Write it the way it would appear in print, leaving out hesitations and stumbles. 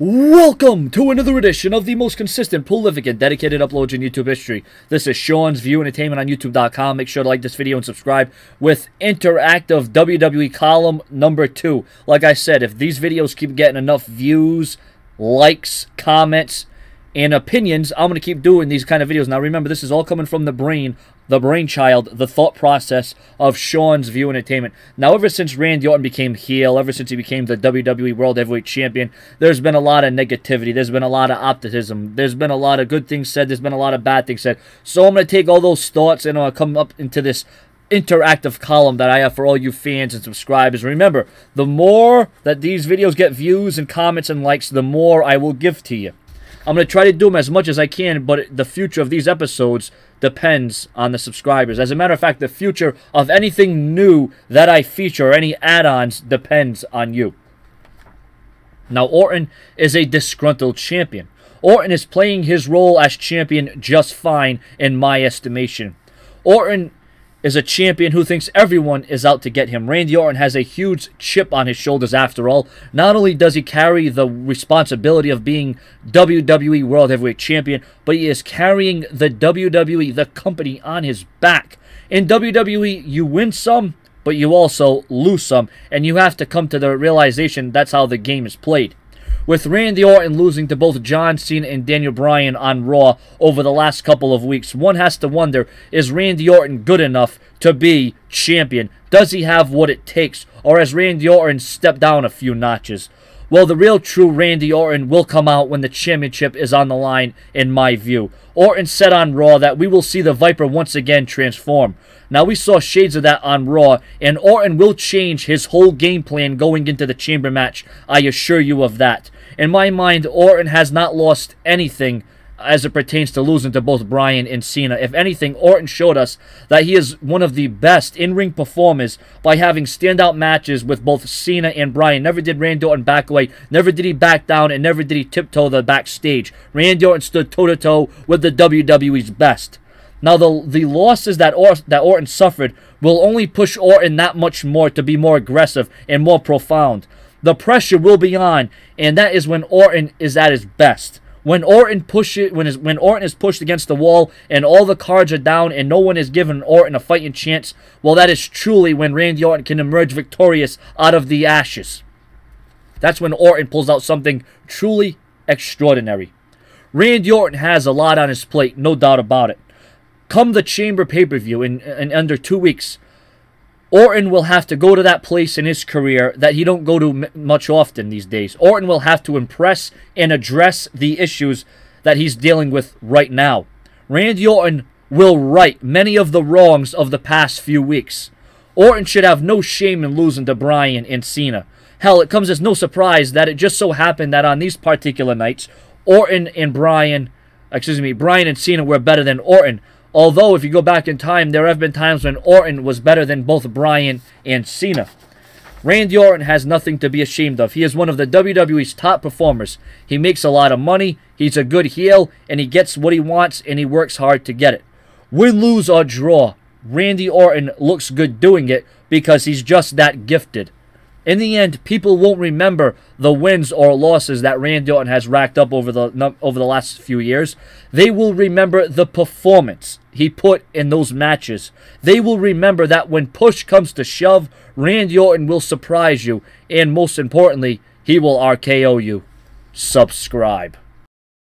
Welcome to another edition of the most consistent, prolific, and dedicated uploads in YouTube history. This is Sean's View Entertainment on YouTube.com. Make sure to like this video and subscribe with interactive WWE column number 2. Like I said, if these videos keep getting enough views, likes, comments, and opinions, I'm going to keep doing these kind of videos. Now remember, this is all coming from the brainchild, the thought process of Sean's View Entertainment. Now, ever since Randy Orton became heel, ever since he became the WWE World Heavyweight Champion, there's been a lot of negativity. There's been a lot of optimism. There's been a lot of good things said. There's been a lot of bad things said. So I'm going to take all those thoughts and come up into this interactive column that I have for all you fans and subscribers. Remember, the more that these videos get views and comments and likes, the more I will give to you. I'm going to try to do them as much as I can, but the future of these episodes depends on the subscribers. As a matter of fact, the future of anything new that I feature, or any add-ons, depends on you. Now, Orton is a disgruntled champion. Orton is playing his role as champion just fine, in my estimation. Orton is a champion who thinks everyone is out to get him. Randy Orton has a huge chip on his shoulders after all. Not only does he carry the responsibility of being WWE World Heavyweight Champion, but he is carrying the WWE, the company, on his back. In WWE, you win some, but you also lose some, and you have to come to the realization that's how the game is played. With Randy Orton losing to both John Cena and Daniel Bryan on Raw over the last couple of weeks, one has to wonder, is Randy Orton good enough to be champion? Does he have what it takes? Or has Randy Orton stepped down a few notches? Well, the real true Randy Orton will come out when the championship is on the line, in my view. Orton said on Raw that we will see the Viper once again transform. Now, we saw shades of that on Raw, and Orton will change his whole game plan going into the Chamber match. I assure you of that. In my mind, Orton has not lost anything as it pertains to losing to both Bryan and Cena. If anything, Orton showed us that he is one of the best in-ring performers by having standout matches with both Cena and Bryan. Never did Randy Orton back away, never did he back down, and never did he tiptoe the backstage. Randy Orton stood toe-to-toe with the WWE's best. Now, the losses that Orton suffered will only push Orton that much more to be more aggressive and more profound. The pressure will be on, and that is when Orton is at his best. When Orton is pushed against the wall and all the cards are down and no one is giving Orton a fighting chance, well, that is truly when Randy Orton can emerge victorious out of the ashes. That's when Orton pulls out something truly extraordinary. Randy Orton has a lot on his plate, no doubt about it. Come the Chamber pay-per-view in under 2 weeks, Orton will have to go to that place in his career that he don't go to much often these days. Orton will have to impress and address the issues that he's dealing with right now. Randy Orton will right many of the wrongs of the past few weeks. Orton should have no shame in losing to Bryan and Cena. Hell, it comes as no surprise that it just so happened that on these particular nights, Bryan and Cena were better than Orton. Although, if you go back in time, there have been times when Orton was better than both Bryan and Cena. Randy Orton has nothing to be ashamed of. He is one of the WWE's top performers. He makes a lot of money, he's a good heel, and he gets what he wants, and he works hard to get it. Win, lose, or draw, Randy Orton looks good doing it because he's just that gifted. In the end, people won't remember the wins or losses that Randy Orton has racked up over the last few years. They will remember the performance he put in those matches. They will remember that when push comes to shove, Randy Orton will surprise you. And most importantly, he will RKO you. Subscribe.